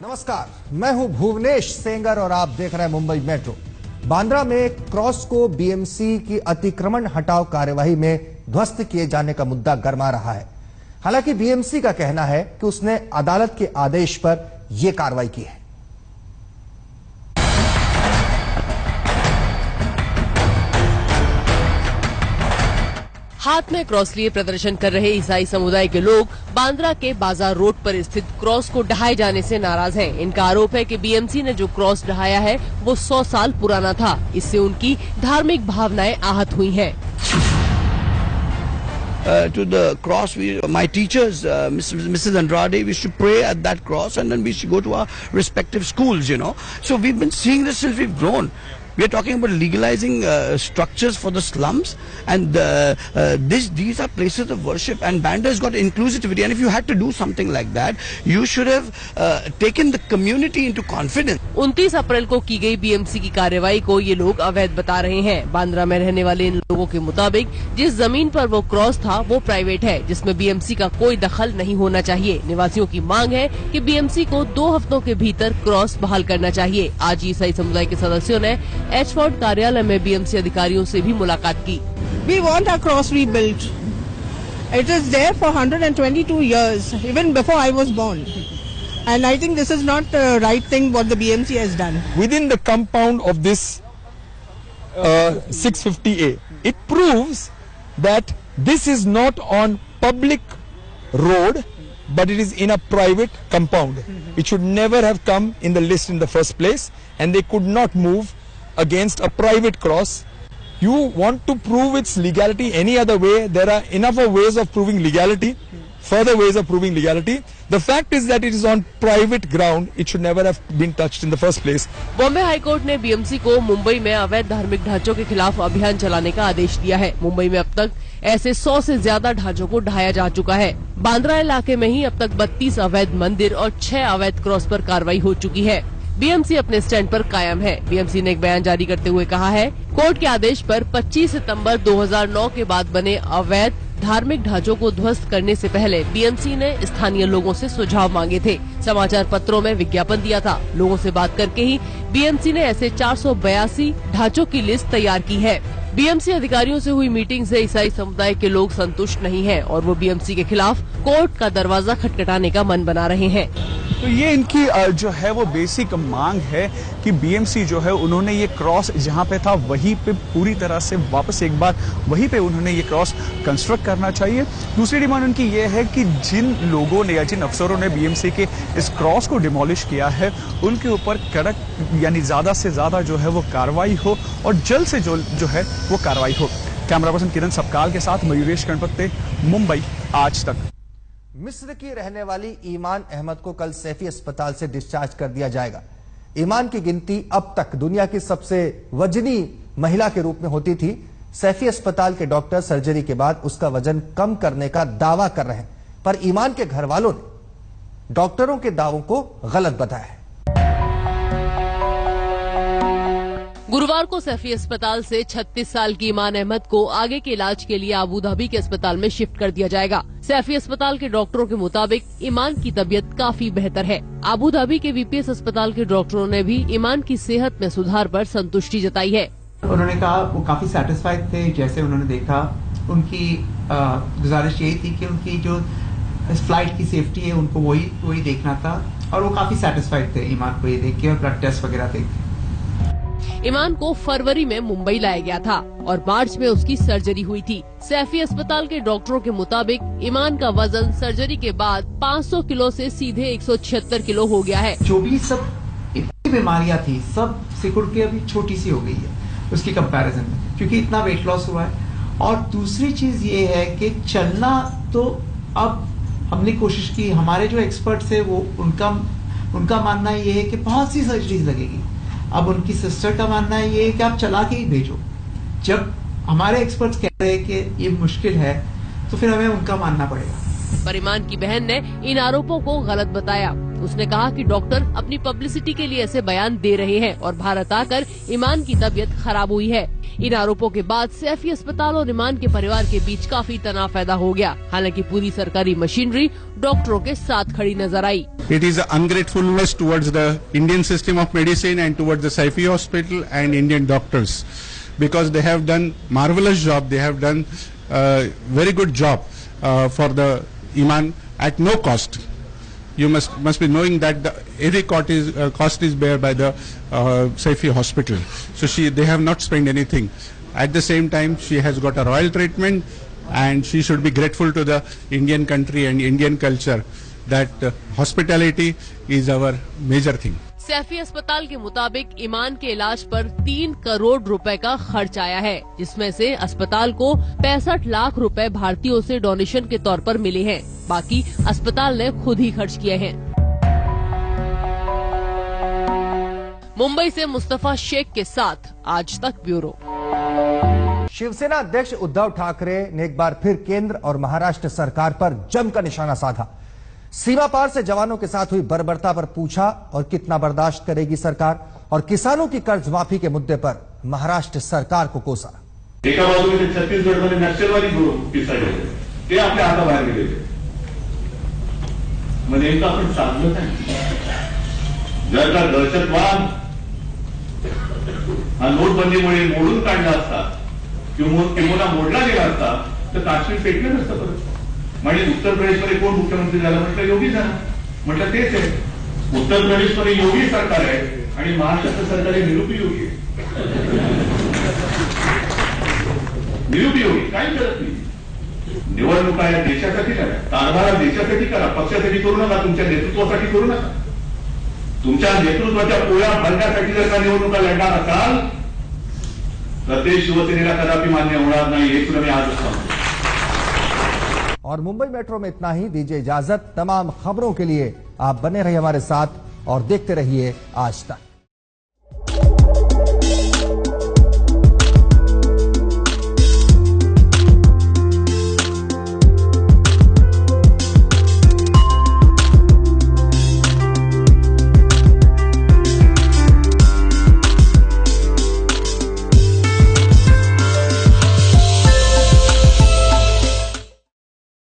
नमस्कार, मैं हूं भुवनेश सेंगर और आप देख रहे हैं मुंबई मेट्रो। बांद्रा में क्रॉस को बीएमसी की अतिक्रमण हटाओ कार्यवाही में ध्वस्त किए जाने का मुद्दा गरमा रहा है। हालांकि बीएमसी का कहना है कि उसने अदालत के आदेश पर यह कार्रवाई की है। हाथ में क्रॉस लिए प्रदर्शन कर रहे ईसाई समुदाय के लोग बांद्रा के बाजार रोड पर स्थित क्रॉस को ढहाए जाने से नाराज हैं। इनका आरोप है कि बीएमसी ने जो क्रॉस ढहाया है वो 100 साल पुराना था। इससे उनकी धार्मिक भावनाएं आहत हुई हैं। To the cross, my teachers, Mrs. Andrade, we used to pray at that cross, and then we used to go to our respective schools, you know. So we've been seeing this since we've grown. We are talking about legalizing structures for the slums, and these are places of worship, and Bandra has got inclusivity. And if you had to do something like that, you should have taken the community into confidence. 29 अप्रैल को की गई BMC की कार्रवाई को ये लोग अवैध बता रहे हैं। बांद्रा में रहने वाले इन लोगों के मुताबिक जिस जमीन पर वो क्रॉस था वो प्राइवेट है, जिसमें बीएमसी का कोई दखल नहीं होना चाहिए। निवासियों की मांग है कि बीएमसी को 2 हफ्तों के भीतर क्रॉस बहाल करना चाहिए। आज ईसाई समुदाय के सदस्यों ने एचफोर्ड कार्यालय में बीएमसी अधिकारियों से भी मुलाकात की। We want our cross rebuilt. It is there for 122 years, even before I was born. And I think this is not the right thing what the BMC has done. Within the compound of this 650A, it proves that this is not on public road, but it is in a private compound. It should never have come in the list in the first place, and they could not move against a private cross. You want to prove its legality any other way? There are enough of ways of proving legality, further ways of proving legality. The fact is that it is on private ground. It should never have been touched in the first place. Bombay high court ने BMC को मुंबई में अवैध धार्मिक ढांचों के खिलाफ अभियान चलाने का आदेश दिया है। मुंबई में अब तक ऐसे 100 से ज्यादा ढांचों को ढहाया जा चुका है। बांद्रा इलाके में ही अब तक 32 अवैध मंदिर और 6 अवैध क्रॉस पर कार्रवाई हो चुकी है। बीएमसी अपने स्टैंड पर कायम है। बीएमसी ने एक बयान जारी करते हुए कहा है, कोर्ट के आदेश पर 25 सितंबर 2009 के बाद बने अवैध धार्मिक ढांचों को ध्वस्त करने से पहले बीएमसी ने स्थानीय लोगों से सुझाव मांगे थे। समाचार पत्रों में विज्ञापन दिया था। लोगों से बात करके ही बीएमसी ने ऐसे 482 ढांचों की लिस्ट तैयार की है। बीएमसी अधिकारियों से हुई मीटिंग से ईसाई समुदाय के लोग संतुष्ट नहीं हैं और वो बीएमसी के खिलाफ कोर्ट का दरवाजा खटखटाने का मन बना रहे हैं। तो ये इनकी जो है वो बेसिक मांग है कि बीएमसी जो है उन्होंने ये क्रॉस जहां पे था वहीं पे पूरी तरह से वापस एक बार वहीं पे उन्होंने ये क्रॉस कंस्ट्रक्ट करना चाहिए। दूसरी डिमांड उनकी ये है कि जिन लोगों ने या जिन अफसरों ने बीएमसी के इस क्रॉस को डिमोलिश किया है उनके ऊपर कड़क यानी ज्यादा से ज्यादा जो है वो कार्रवाई हो और जल्द से जल्द जो है वो कार्रवाई हो। कैमरा पर्सन किरण सबकाल के साथ मयूरेश गणपत्ते, मुंबई आज तक। मिस्र की रहने वाली ईमान अहमद को कल सैफी अस्पताल से डिस्चार्ज कर दिया जाएगा। ईमान की गिनती अब तक दुनिया की सबसे वजनी महिला के रूप में होती थी। सैफी अस्पताल के डॉक्टर सर्जरी के बाद उसका वजन कम करने का दावा कर रहे हैं, पर ईमान के घर वालों ने डॉक्टरों के दावों को गलत बताया है। गुरुवार को सैफी अस्पताल से 36 साल की ईमान अहमद को आगे के इलाज के लिए अबू धाबी के अस्पताल में शिफ्ट कर दिया जाएगा। सैफी अस्पताल के डॉक्टरों के मुताबिक ईमान की तबीयत काफी बेहतर है। अबू धाबी के वीपीएस अस्पताल के डॉक्टरों ने भी ईमान की सेहत में सुधार पर संतुष्टि जताई है। उन्होंने कहा वो काफी सेटिस्फाइड थे जैसे उन्होंने देखा। उनकी गुजारिश यही थी कि उनकी जो फ्लाइट की सेफ्टी है उनको वही देखना था और वो काफी सेटिस्फाइड थे ईमान को ये देख के और ब्लड टेस्ट वगैरह देख के। ईमान को फरवरी में मुंबई लाया गया था और मार्च में उसकी सर्जरी हुई थी। सैफी अस्पताल के डॉक्टरों के मुताबिक ईमान का वजन सर्जरी के बाद 500 किलो से सीधे 176 किलो हो गया है। जो भी सब इतनी बीमारियां थी सब सिकुड़ के अभी छोटी सी हो गई है उसकी कंपैरिजन में, क्योंकि इतना वेट लॉस हुआ है। और दूसरी चीज ये है कि चलना तो अब हमने कोशिश की, हमारे जो एक्सपर्ट्स है वो उनका मानना ये है कि बहुत सी सर्जरीज लगेगी। अब उनकी सिस्टर का मानना ये है कि आप चला के ही भेजो। जब हमारे एक्सपर्ट्स कह रहे हैं कि ये मुश्किल है तो फिर हमें उनका मानना पड़ेगा। पर ईमान की बहन ने इन आरोपों को गलत बताया। उसने कहा कि डॉक्टर अपनी पब्लिसिटी के लिए ऐसे बयान दे रहे हैं और भारत आकर ईमान की तबीयत खराब हुई है। इन आरोपों के बाद सैफी अस्पताल और ईमान के परिवार के बीच काफी तनाव पैदा हो गया। हालांकि पूरी सरकारी मशीनरी डॉक्टरों के साथ खड़ी नजर आई। It is an ungratefulness towards the Indian system of medicine and towards the Saifi Hospital and Indian doctors, because they have done marvelous job. They have done very good job for the Iman at no cost. You must be knowing that every cost is bear by the Saifi Hospital. So they have not spent anything. At the same time, she has got a royal treatment, and she should be grateful to the Indian country and Indian culture that hospitality is our major thing. Saifi अस्पताल के मुताबिक ईमान के इलाज पर 3 करोड़ रुपए का खर्च आया है, जिसमें से अस्पताल को 65 लाख रुपए भारतीयों से डोनेशन के तौर पर मिले हैं। बाकी अस्पताल ने खुद ही खर्च किए हैं। मुंबई से मुस्तफा शेख के साथ आज तक ब्यूरो। शिवसेना अध्यक्ष उद्धव ठाकरे ने एक बार फिर केंद्र और महाराष्ट्र सरकार पर जमकर निशाना साधा। सीमा पार से जवानों के साथ हुई बर्बरता पर पूछा और कितना बर्दाश्त करेगी सरकार, और किसानों की कर्ज माफी के मुद्दे पर महाराष्ट्र सरकार को कोसा। एका बाजूने छत्तीसगडमध्ये नक्षलवादी पिसाळले ते आपल्या हाताबाहेर गेले, मग नेमकं आपण साधलं काय? जर का दहशतवाद हा नोटबंदीमुळे मोडून काढला असता किंवा मोडला गेला असता तर काश्मीर पेटलं नसतं परत। म्हणजे उत्तर प्रदेशमध्ये कोण मुख्यमंत्री झाला? म्हटलं योगी झाला। म्हटलं तेच आहे, उत्तर प्रदेशमध्ये योगी सरकार आहे आणि महाराष्ट्र सरकार हे निरुपयोगी आहे। निरुपयोगी काही करत नाही। निवडणुका या देशासाठी करा, कारभार देशासाठी करा, पक्षासाठी करू नका, तुमच्या नेतृत्वासाठी करू नका। तुमच्या नेतृत्वाच्या पोळ्या भरण्यासाठी जर का निवडणुका लढणार असाल तर ते शिवसेनेला कदापि मान्य होणार नाही, हे सुद्धा मी आजच सांगतो। और मुंबई मेट्रो में इतना ही। दीजिए इजाजत। तमाम खबरों के लिए आप बने रहिए हमारे साथ और देखते रहिए आज तक।